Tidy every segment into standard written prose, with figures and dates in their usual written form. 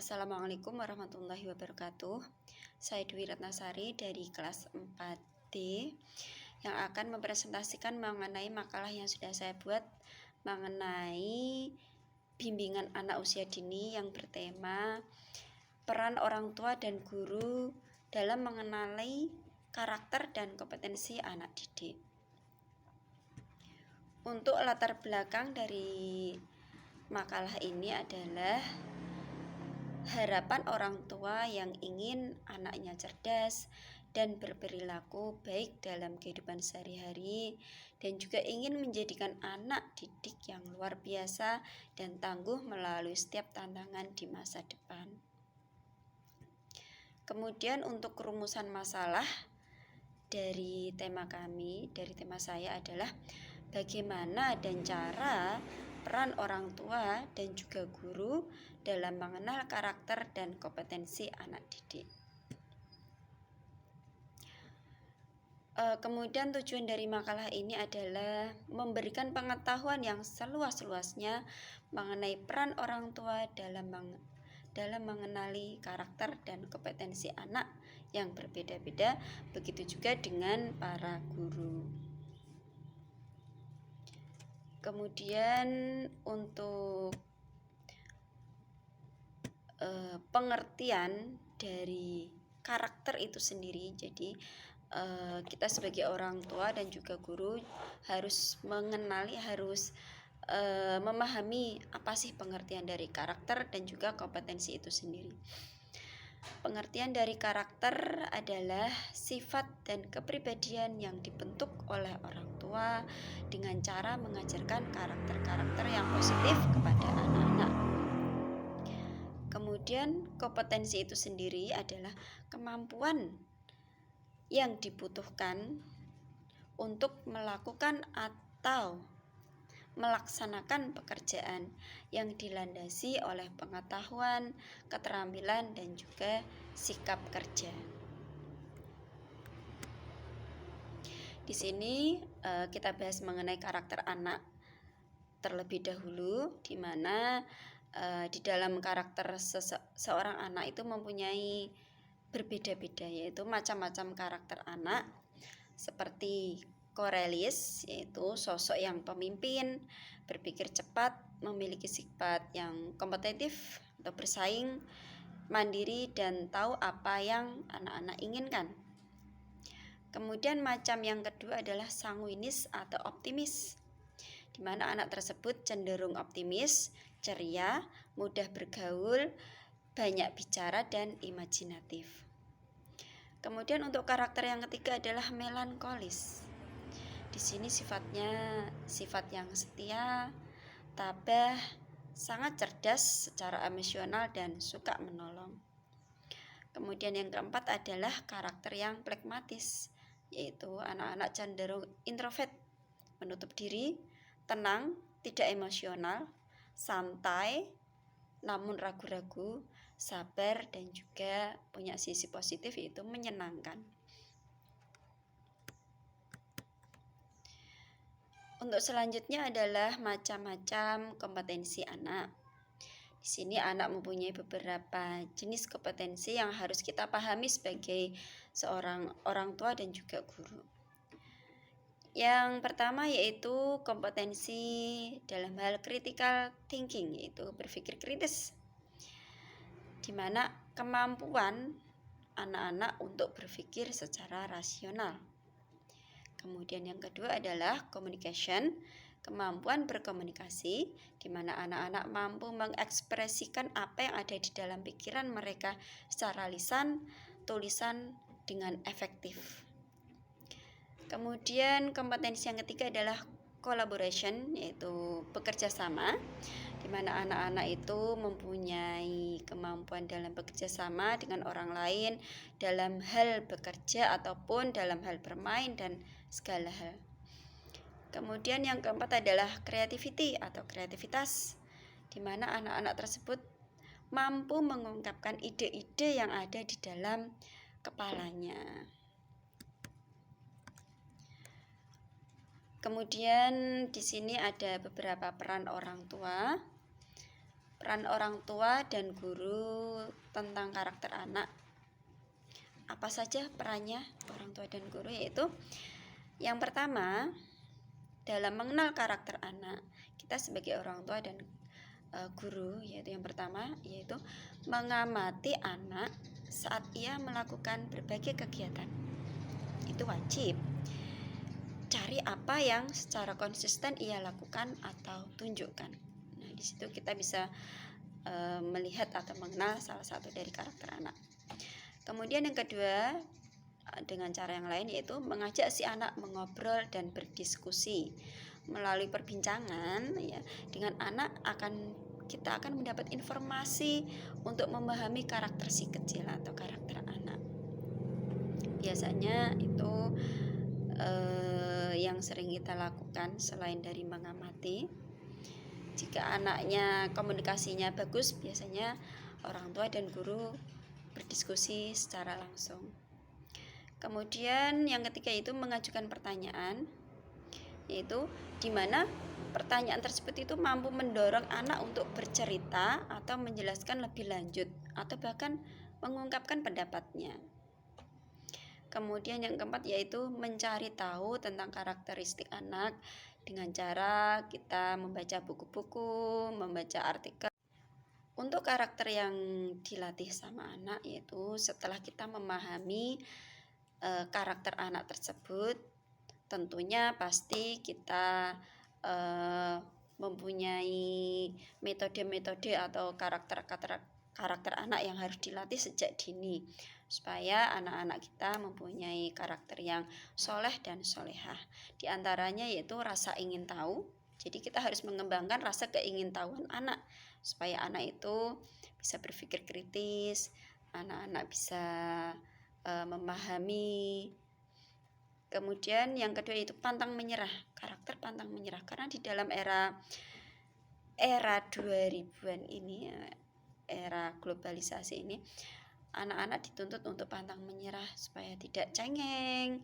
Assalamualaikum warahmatullahi wabarakatuh. Saya Dwi Ratnasari dari kelas 4D yang akan mempresentasikan mengenai makalah yang sudah saya buat mengenai bimbingan anak usia dini yang bertema peran orang tua dan guru dalam mengenali karakter dan kompetensi anak didik. Untuk latar belakang dari makalah ini adalah harapan orang tua yang ingin anaknya cerdas dan berperilaku baik dalam kehidupan sehari-hari, dan juga ingin menjadikan anak didik yang luar biasa dan tangguh melalui setiap tantangan di masa depan. Kemudian untuk rumusan masalah dari tema saya adalah bagaimana dan cara peran orang tua dan juga guru dalam mengenal karakter dan kompetensi anak didik. Kemudian tujuan dari makalah ini adalah memberikan pengetahuan yang seluas-luasnya mengenai peran orang tua dalam mengenali karakter dan kompetensi anak yang berbeda-beda, begitu juga dengan para guru. Kemudian untuk pengertian dari karakter itu sendiri, jadi kita sebagai orang tua dan juga guru harus mengenali, memahami apa sih pengertian dari karakter dan juga kompetensi itu sendiri. Pengertian dari karakter adalah sifat dan kepribadian yang dibentuk oleh orang tua dengan cara mengajarkan karakter-karakter yang positif kepada anak-anak. Kemudian kompetensi itu sendiri adalah kemampuan yang dibutuhkan untuk melakukan atau melaksanakan pekerjaan yang dilandasi oleh pengetahuan, keterampilan, dan juga sikap kerja. Di sini kita bahas mengenai karakter anak terlebih dahulu, di mana di dalam karakter seorang anak itu mempunyai berbeda-beda, yaitu macam-macam karakter anak, seperti Korelis, yaitu sosok yang pemimpin, berpikir cepat, memiliki sifat yang kompetitif atau bersaing, mandiri, dan tahu apa yang anak-anak inginkan. Kemudian macam yang kedua adalah sanguinis atau optimis, di mana anak tersebut cenderung optimis, ceria, mudah bergaul, banyak bicara, dan imajinatif. Kemudian untuk karakter yang ketiga adalah melankolis. Di sini sifatnya sifat yang setia, tabah, sangat cerdas secara emosional dan suka menolong. Kemudian yang keempat adalah karakter yang pragmatis, yaitu anak-anak cenderung introvert, menutup diri, tenang, tidak emosional, santai, namun ragu-ragu, sabar, dan juga punya sisi positif yaitu menyenangkan. Untuk selanjutnya adalah macam-macam kompetensi anak. Di sini anak mempunyai beberapa jenis kompetensi yang harus kita pahami sebagai seorang orang tua dan juga guru. Yang pertama yaitu kompetensi dalam hal critical thinking, yaitu berpikir kritis, di mana kemampuan anak-anak untuk berpikir secara rasional. Kemudian yang kedua adalah communication, kemampuan berkomunikasi, di mana anak-anak mampu mengekspresikan apa yang ada di dalam pikiran mereka secara lisan, tulisan dengan efektif. Kemudian kompetensi yang ketiga adalah collaboration, yaitu bekerja sama, di mana anak-anak itu mempunyai kemampuan dalam bekerja sama dengan orang lain dalam hal bekerja ataupun dalam hal bermain dan segala hal. Kemudian yang keempat adalah creativity atau kreativitas, di mana anak-anak tersebut mampu mengungkapkan ide-ide yang ada di dalam kepalanya. Kemudian di sini ada beberapa peran orang tua. Peran orang tua dan guru tentang karakter anak. Apa saja perannya orang tua dan guru? Yaitu yang pertama, dalam mengenal karakter anak, kita sebagai orang tua dan guru, yaitu yang pertama, yaitu mengamati anak saat ia melakukan berbagai kegiatan. Itu wajib. Cari apa yang secara konsisten ia lakukan atau tunjukkan. Nah, di situ kita bisa melihat atau mengenal salah satu dari karakter anak. Kemudian yang kedua, dengan cara yang lain, yaitu mengajak si anak mengobrol dan berdiskusi. Melalui perbincangan ya dengan anak kita akan mendapat informasi untuk memahami karakter si kecil atau karakter anak. Biasanya itu yang sering kita lakukan selain dari mengamati. Jika anaknya komunikasinya bagus, biasanya orang tua dan guru berdiskusi secara langsung. Kemudian yang ketiga itu mengajukan pertanyaan, yaitu di mana pertanyaan tersebut itu mampu mendorong anak untuk bercerita atau menjelaskan lebih lanjut atau bahkan mengungkapkan pendapatnya. Kemudian yang keempat yaitu mencari tahu tentang karakteristik anak dengan cara kita membaca buku-buku, membaca artikel. Untuk karakter yang dilatih sama anak, yaitu setelah kita memahami karakter anak tersebut, tentunya pasti kita mempunyai metode-metode atau karakter anak yang harus dilatih sejak dini, supaya anak-anak kita mempunyai karakter yang soleh dan solehah. Di antaranya yaitu rasa ingin tahu. Jadi kita harus mengembangkan rasa keingintahuan anak, supaya anak itu bisa berpikir kritis, anak-anak bisa memahami. Kemudian yang kedua itu pantang menyerah, karakter pantang menyerah. Karena di dalam era 2000-an ini, era globalisasi ini, anak-anak dituntut untuk pantang menyerah supaya tidak cengeng.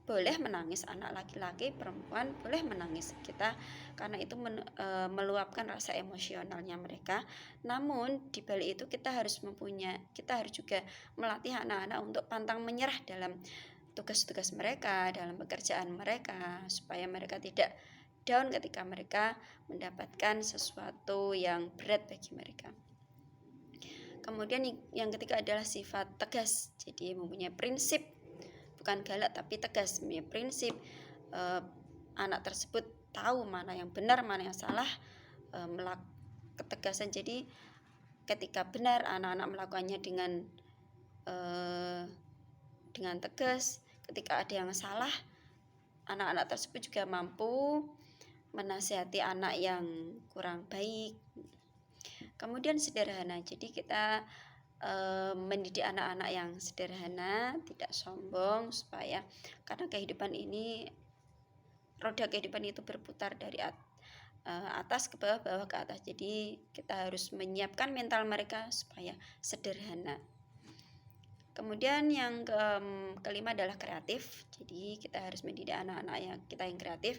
Boleh menangis, anak laki-laki, perempuan boleh menangis, kita karena itu meluapkan rasa emosionalnya mereka. Namun di balik itu kita harus juga melatih anak-anak untuk pantang menyerah dalam tugas-tugas mereka, dalam pekerjaan mereka, supaya mereka tidak down ketika mereka mendapatkan sesuatu yang berat bagi mereka. Kemudian yang ketiga adalah sifat tegas, jadi mempunyai prinsip, bukan galak tapi tegas, mempunyai prinsip. Anak tersebut tahu mana yang benar, mana yang salah, ketegasan. Jadi ketika benar, anak-anak melakukannya dengan tegas. Ketika ada yang salah, anak-anak tersebut juga mampu menasihati anak yang kurang baik. Kemudian sederhana, jadi kita mendidik anak-anak yang sederhana, tidak sombong, supaya karena roda kehidupan itu berputar dari atas ke bawah, bawah ke atas. Jadi kita harus menyiapkan mental mereka supaya sederhana. Kemudian yang kelima adalah kreatif. Jadi kita harus mendidik anak-anak kita yang kreatif,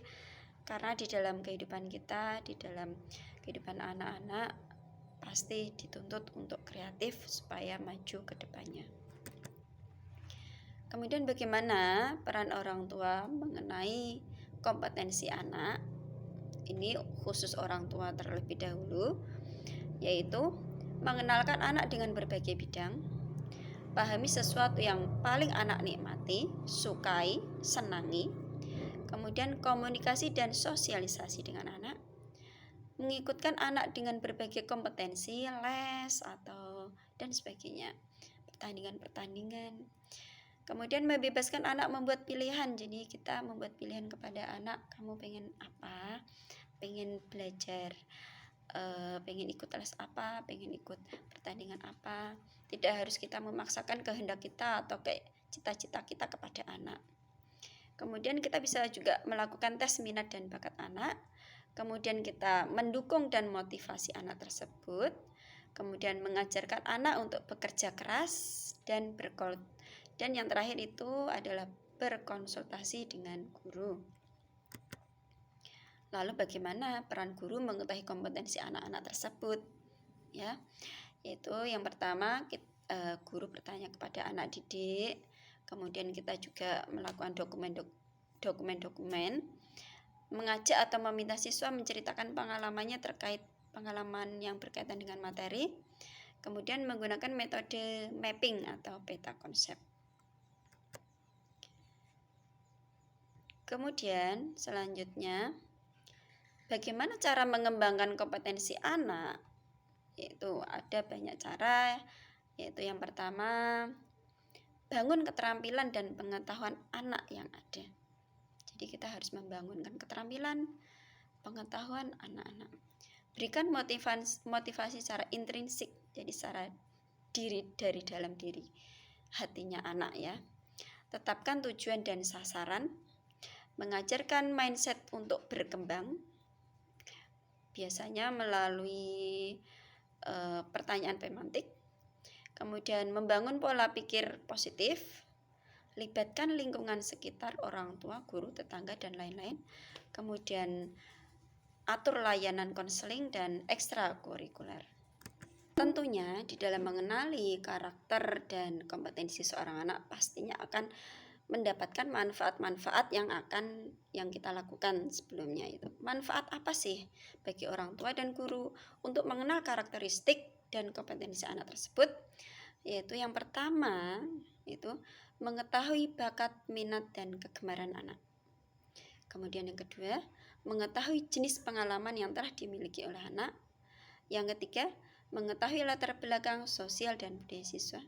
karena di dalam kehidupan kita, di dalam kehidupan anak-anak pasti dituntut untuk kreatif supaya maju ke depannya. Kemudian bagaimana peran orang tua mengenai kompetensi anak? Ini khusus orang tua terlebih dahulu, yaitu mengenalkan anak dengan berbagai bidang, pahami sesuatu yang paling anak nikmati, sukai, senangi. Kemudian komunikasi dan sosialisasi dengan anak, mengikutkan anak dengan berbagai kompetensi, les dan sebagainya, pertandingan. Kemudian membebaskan anak membuat pilihan. Jadi kita membuat pilihan kepada anak, kamu pengen apa, pengen belajar, pengen ikut les apa, pengen ikut pertandingan apa. Tidak harus kita memaksakan kehendak kita atau cita-cita kita kepada anak. Kemudian kita bisa juga melakukan tes minat dan bakat anak. Kemudian kita mendukung dan motivasi anak tersebut. Kemudian mengajarkan anak untuk bekerja keras dan yang terakhir itu adalah berkonsultasi dengan guru. Lalu bagaimana peran guru mengetahui kompetensi anak-anak tersebut? Ya, yaitu yang pertama guru bertanya kepada anak didik, kemudian kita juga melakukan dokumen-dokumen, mengajak atau meminta siswa menceritakan pengalaman yang berkaitan dengan materi, kemudian menggunakan metode mapping atau peta konsep. Kemudian selanjutnya, bagaimana cara mengembangkan kompetensi anak? Yaitu ada banyak cara, yaitu yang pertama, bangun keterampilan dan pengetahuan anak yang ada. Jadi kita harus membangunkan keterampilan, pengetahuan anak-anak. Berikan motivasi secara intrinsik, jadi secara dari dalam diri hatinya anak ya. Tetapkan tujuan dan sasaran, mengajarkan mindset untuk berkembang, biasanya melalui pertanyaan pemantik, kemudian membangun pola pikir positif, libatkan lingkungan sekitar, orang tua, guru, tetangga, dan lain-lain, kemudian atur layanan konseling dan ekstrakurikuler. Tentunya di dalam mengenali karakter dan kompetensi seorang anak pastinya akan mendapatkan manfaat-manfaat yang kita lakukan sebelumnya itu. Manfaat apa sih bagi orang tua dan guru untuk mengenal karakteristik dan kompetensi anak tersebut? Yaitu yang pertama itu mengetahui bakat, minat, dan kegemaran anak. Kemudian yang kedua, mengetahui jenis pengalaman yang telah dimiliki oleh anak. Yang ketiga, mengetahui latar belakang sosial dan budaya siswa.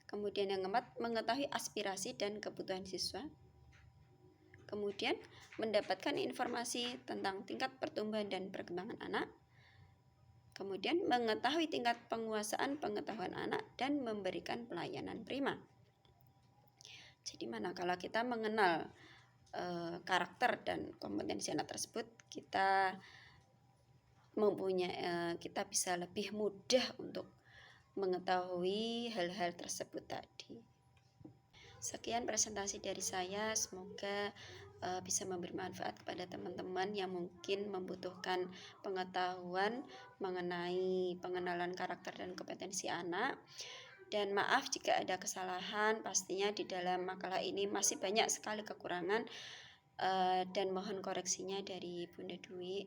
Kemudian yang keempat, mengetahui aspirasi dan kebutuhan siswa. Kemudian, mendapatkan informasi tentang tingkat pertumbuhan dan perkembangan anak. Kemudian, mengetahui tingkat penguasaan pengetahuan anak dan memberikan pelayanan prima. Jadi manakala kita mengenal karakter dan kompetensi anak tersebut, kita bisa lebih mudah untuk mengetahui hal-hal tersebut tadi. Sekian presentasi dari saya, semoga bisa memberi manfaat kepada teman-teman yang mungkin membutuhkan pengetahuan mengenai pengenalan karakter dan kompetensi anak. Dan maaf jika ada kesalahan, pastinya di dalam makalah ini masih banyak sekali kekurangan, dan mohon koreksinya dari Bunda Dwi,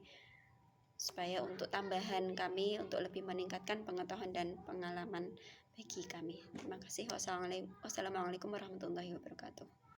supaya untuk tambahan kami untuk lebih meningkatkan pengetahuan dan pengalaman bagi kami. Terima kasih. Wassalamualaikum warahmatullahi wabarakatuh.